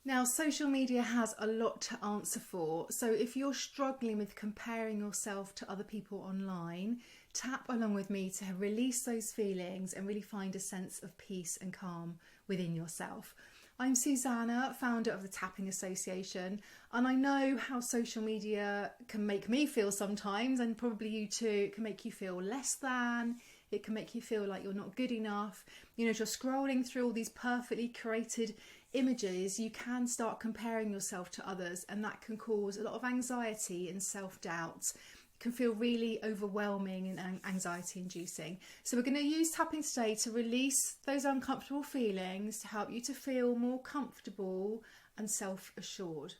Now, social media has a lot to answer for. So if you're struggling with comparing yourself to other people online, tap along with me to release those feelings and really find a sense of peace and calm within yourself. I'm Suzannah, founder of the Tapping Association, and I know how social media can make me feel sometimes, and probably you too. It can make you feel less than, it can make you feel like you're not good enough. You know, as you're scrolling through all these perfectly created images, you can start comparing yourself to others, and that can cause a lot of anxiety and self-doubt. It can feel really overwhelming and anxiety inducing. So we're going to use tapping today to release those uncomfortable feelings, to help you to feel more comfortable and self-assured.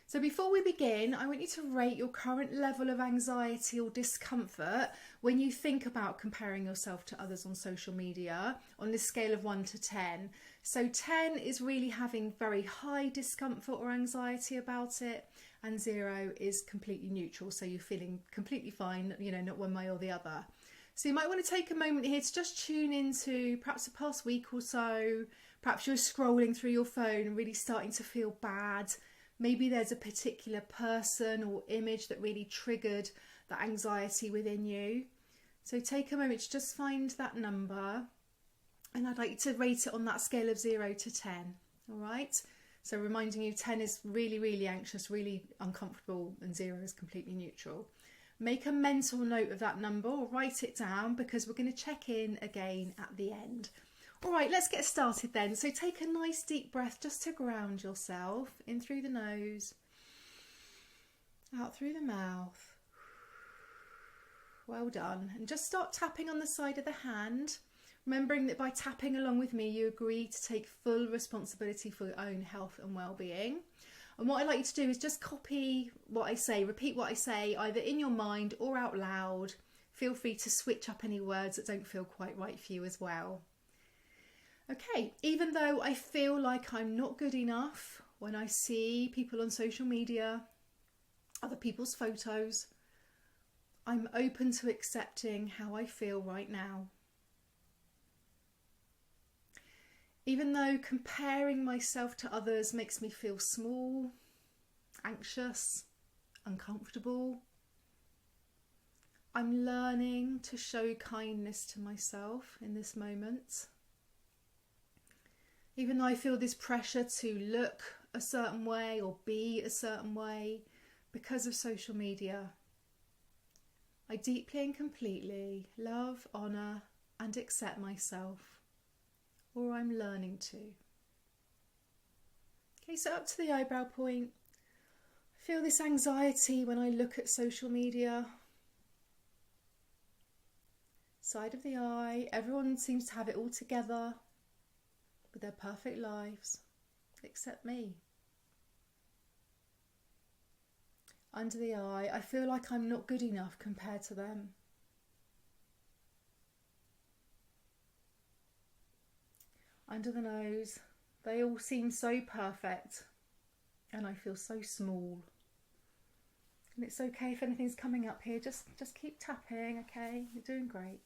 So before we begin, I want you to rate your current level of anxiety or discomfort when you think about comparing yourself to others on social media on this scale of 1 to 10. So 10 is really having very high discomfort or anxiety about it, and 0 is completely neutral, so you're feeling completely fine, you know, not one way or the other. So you might want to take a moment here to just tune into perhaps the past week or so. Perhaps you're scrolling through your phone and really starting to feel bad. Maybe there's a particular person or image that really triggered that anxiety within you. So take a moment to just find that number, and I'd like you to rate it on that scale of 0 to 10. All right? So reminding you, 10 is really, really anxious, really uncomfortable, and 0 is completely neutral. Make a mental note of that number or write it down, because we're going to check in again at the end. All right, let's get started then. So take a nice deep breath just to ground yourself. In through the nose, out through the mouth. Well done. And just start tapping on the side of the hand, remembering that by tapping along with me, you agree to take full responsibility for your own health and well-being. And what I'd like you to do is just copy what I say, repeat what I say, either in your mind or out loud. Feel free to switch up any words that don't feel quite right for you as well. Okay, even though I feel like I'm not good enough when I see people on social media, other people's photos, I'm open to accepting how I feel right now. Even though comparing myself to others makes me feel small, anxious, uncomfortable, I'm learning to show kindness to myself in this moment. Even though I feel this pressure to look a certain way or be a certain way because of social media, I deeply and completely love, honour and accept myself, or I'm learning to. Okay, so up to the eyebrow point. I feel this anxiety when I look at social media. Side of the eye, everyone seems to have it all together with their perfect lives, except me. Under the eye, I feel like I'm not good enough compared to them. Under the nose, they all seem so perfect, and I feel so small. And it's okay if anything's coming up here, just keep tapping, okay? You're doing great.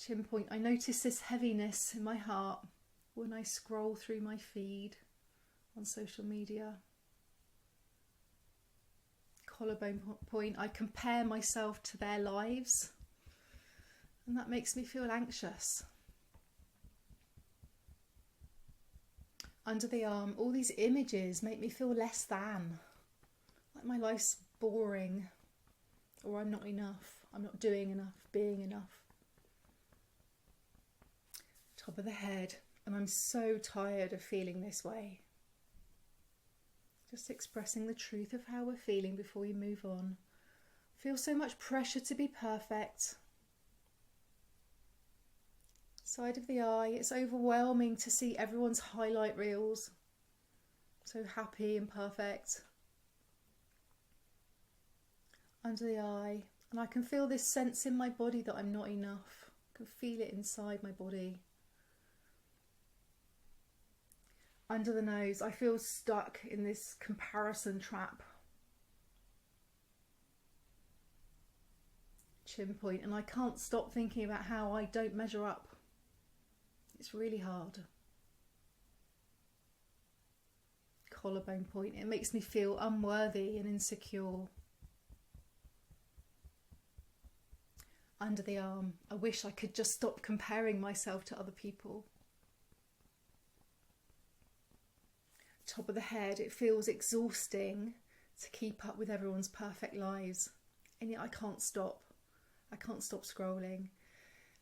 Chin point, I notice this heaviness in my heart when I scroll through my feed on social media. Collarbone point, I compare myself to their lives, and that makes me feel anxious. Under the arm, all these images make me feel less than, like my life's boring, or I'm not enough, I'm not doing enough, being enough. Top of the head, and I'm so tired of feeling this way. Just expressing the truth of how we're feeling before we move on. Feel so much pressure to be perfect. Side of the eye, it's overwhelming to see everyone's highlight reels. So happy and perfect. Under the eye, and I can feel this sense in my body that I'm not enough. I can feel it inside my body. Under the nose, I feel stuck in this comparison trap. Chin point, and I can't stop thinking about how I don't measure up. It's really hard. collarbone point. It makes me feel unworthy and insecure. Under the arm, I wish I could just stop comparing myself to other people. Top of the head, it feels exhausting to keep up with everyone's perfect lives. And yet I can't stop. I can't stop scrolling.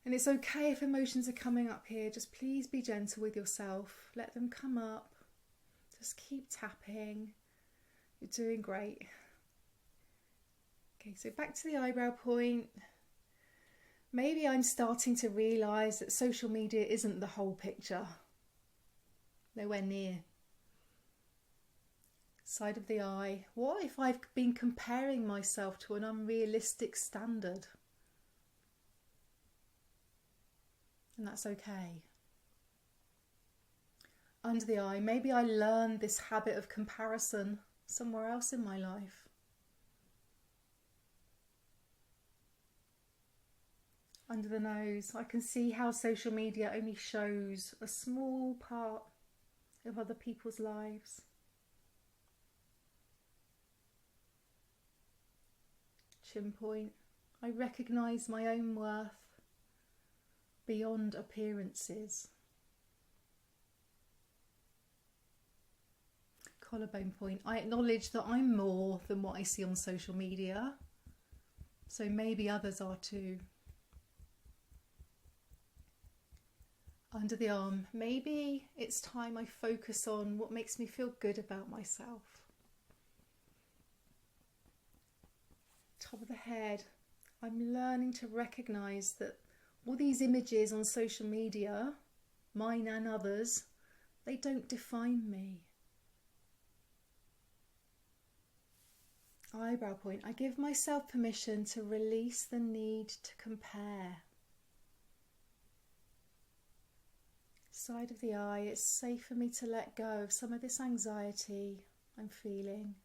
And it's okay if emotions are coming up here. Just please be gentle with yourself. Let them come up. Just keep tapping. You're doing great. Okay, so back to the eyebrow point. Maybe I'm starting to realise that social media isn't the whole picture. Nowhere near. Side of the eye. What if I've been comparing myself to an unrealistic standard? And that's okay. Under the eye. Maybe I learned this habit of comparison somewhere else in my life. Under the nose, I can see how social media only shows a small part of other people's lives. Chin point, I recognise my own worth beyond appearances. Collarbone point, I acknowledge that I'm more than what I see on social media, so maybe others are too. Under the arm, maybe it's time I focus on what makes me feel good about myself. Top of the head, I'm learning to recognise that all these images on social media, mine and others, they don't define me. Eyebrow point, I give myself permission to release the need to compare. Side of the eye, it's safe for me to let go of some of this anxiety I'm feeling.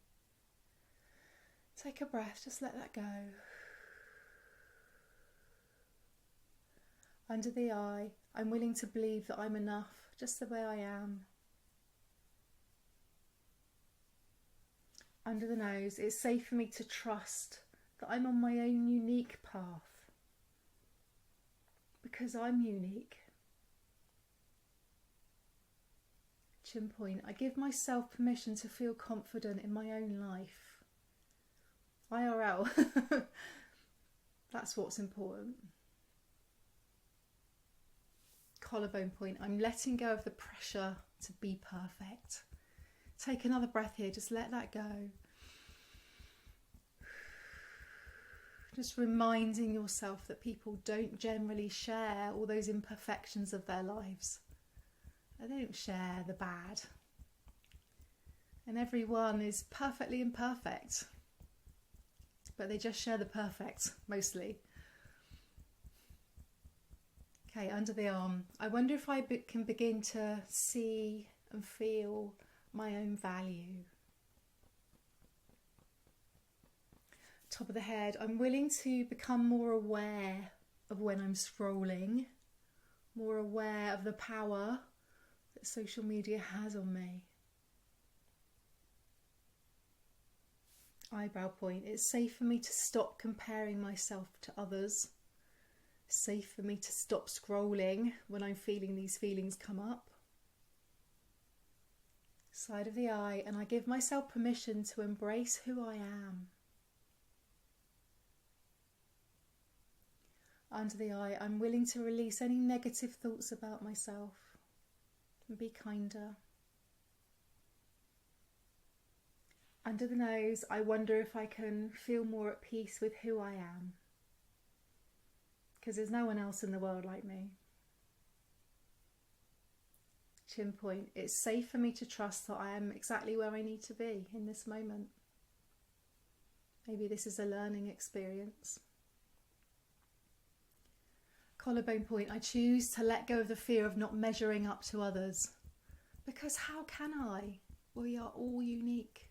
Take a breath, just let that go. Under the eye, I'm willing to believe that I'm enough just the way I am. Under the nose, it's safe for me to trust that I'm on my own unique path because I'm unique. Chin point, I give myself permission to feel confident in my own life. IRL, that's what's important. Collarbone point, I'm letting go of the pressure to be perfect. Take another breath here, just let that go. Just reminding yourself that people don't generally share all those imperfections of their lives. They don't share the bad. And everyone is perfectly imperfect. But they just share the perfect, mostly. Okay, under the arm. I wonder if I can begin to see and feel my own value. Top of the head. I'm willing to become more aware of when I'm scrolling. More aware of the power that social media has on me. Eyebrow point. It's safe for me to stop comparing myself to others. It's safe for me to stop scrolling when I'm feeling these feelings come up. Side of the eye, and I give myself permission to embrace who I am. Under the eye, I'm willing to release any negative thoughts about myself and be kinder. Under the nose, I wonder if I can feel more at peace with who I am. Because there's no one else in the world like me. Chin point, it's safe for me to trust that I am exactly where I need to be in this moment. Maybe this is a learning experience. Collarbone point, I choose to let go of the fear of not measuring up to others. Because how can I? We are all unique.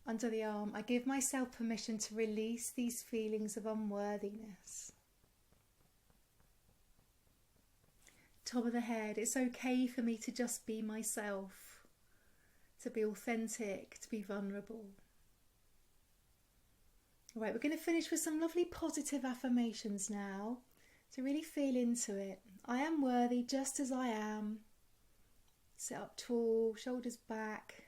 Under the arm, I give myself permission to release these feelings of unworthiness. top of the head. It's okay for me to just be myself, to be authentic, to be vulnerable. All right, we're going to finish with some lovely positive affirmations now. So really feel into it. I am worthy just as I am. Sit up tall, shoulders back.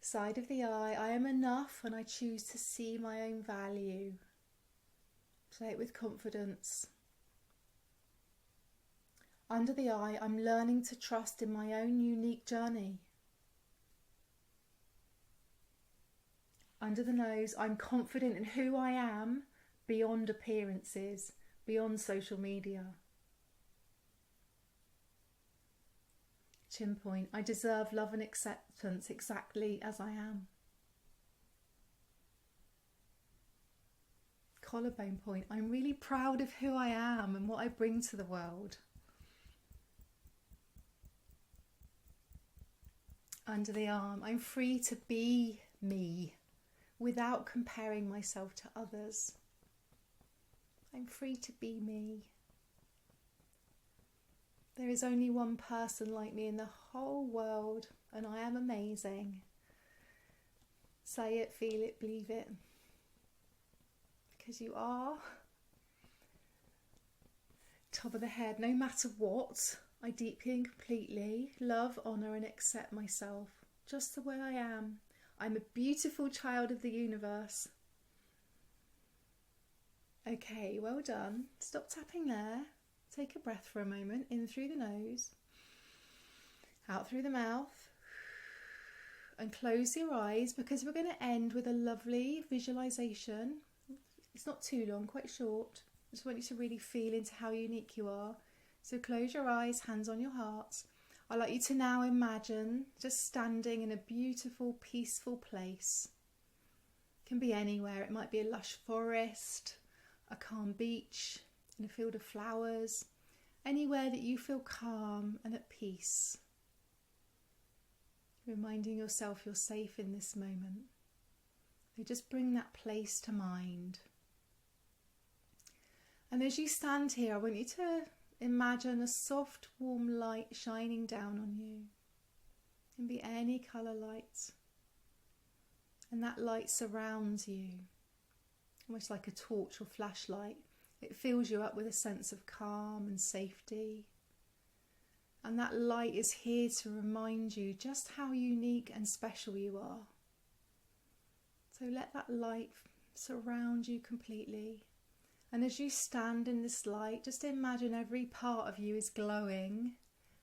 Side of the eye, I am enough and I choose to see my own value. Say it with confidence. Under the eye, I'm learning to trust in my own unique journey. Under the nose, I'm confident in who I am beyond appearances, beyond social media. Chin point, I deserve love and acceptance exactly as I am. Collarbone point, I'm really proud of who I am and what I bring to the world. Under the arm, I'm free to be me without comparing myself to others. I'm free to be me. There is only one person like me in the whole world, and I am amazing. Say it, feel it, believe it. Because you are. Top of the head, no matter what, I deeply and completely love, honour and accept myself, just the way I am. I'm a beautiful child of the universe. Okay, well done. Stop tapping there. Take a breath for a moment, in through the nose, out through the mouth, and close your eyes because we're going to end with a lovely visualisation. It's not too long, quite short. I just want you to really feel into how unique you are. So close your eyes, hands on your heart. I'd like you to now imagine just standing in a beautiful, peaceful place. It can be anywhere. It might be a lush forest, a calm beach, in a field of flowers, anywhere that you feel calm and at peace. Reminding yourself you're safe in this moment. So just bring that place to mind. And as you stand here, I want you to imagine a soft, warm light shining down on you. It can be any colour light. And that light surrounds you, almost like a torch or flashlight. It fills you up with a sense of calm and safety. And that light is here to remind you just how unique and special you are. So let that light surround you completely. And as you stand in this light, just imagine every part of you is glowing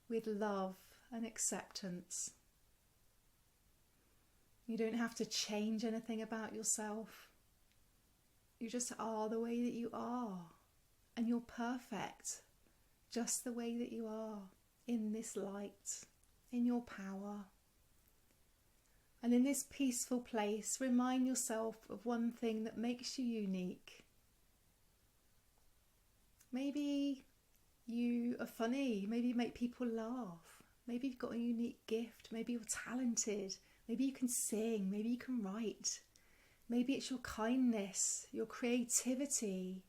with love and acceptance. You don't have to change anything about yourself. You just are the way that you are. And you're perfect, just the way that you are, in this light, in your power. And in this peaceful place, remind yourself of one thing that makes you unique. Maybe you are funny, maybe you make people laugh, maybe you've got a unique gift, maybe you're talented, maybe you can sing, maybe you can write. Maybe it's your kindness, your creativity,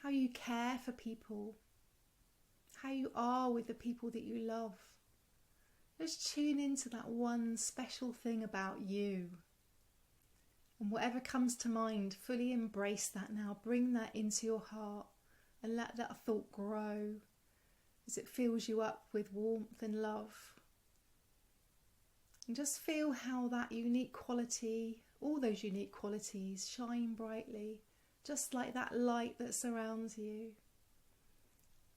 how you care for people, how you are with the people that you love. Just tune into that one special thing about you. And whatever comes to mind, fully embrace that now. Bring that into your heart and let that thought grow as it fills you up with warmth and love. And just feel how that unique quality, all those unique qualities, shine brightly, just like that light that surrounds you.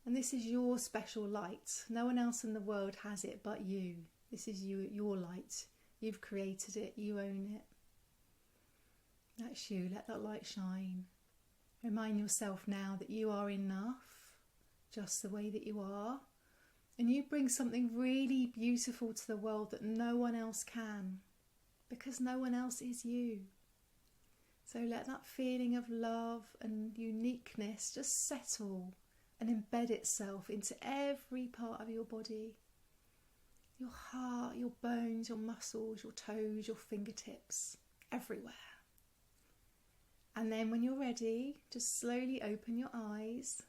And this is your special light. No one else in the world has it but you. This is your light. You've created it. You own it. That's you. Let that light shine. Remind yourself now that you are enough, just the way that you are. And you bring something really beautiful to the world that no one else can, because no one else is you. So let that feeling of love and uniqueness just settle and embed itself into every part of your body. Your heart, your bones, your muscles, your toes, your fingertips, everywhere. And then when you're ready, just slowly open your eyes.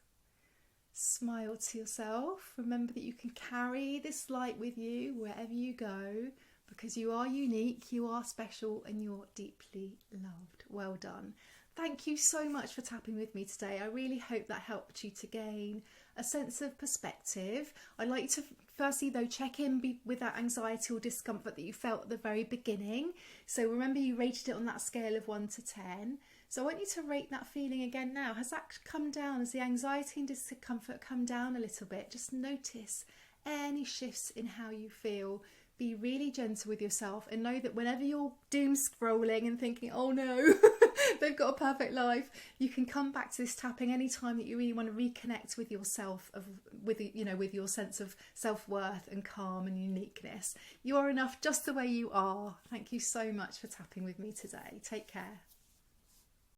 Smile to yourself. Remember that you can carry this light with you wherever you go, because you are unique, you are special, and you're deeply loved. Well done. Thank you so much for tapping with me today. I really hope that helped you to gain a sense of perspective. I'd like to firstly though check in with that anxiety or discomfort that you felt at the very beginning. So remember, you rated it on that scale of 1 to 10. So I want you to rate that feeling again now. Has that come down? Has the anxiety and discomfort come down a little bit? Just notice any shifts in how you feel. Be really gentle with yourself, and know that whenever you're doom scrolling and thinking, oh no, they've got a perfect life, you can come back to this tapping anytime that you really want to reconnect with yourself, with your sense of self-worth and calm and uniqueness. You are enough just the way you are. Thank you so much for tapping with me today. Take care.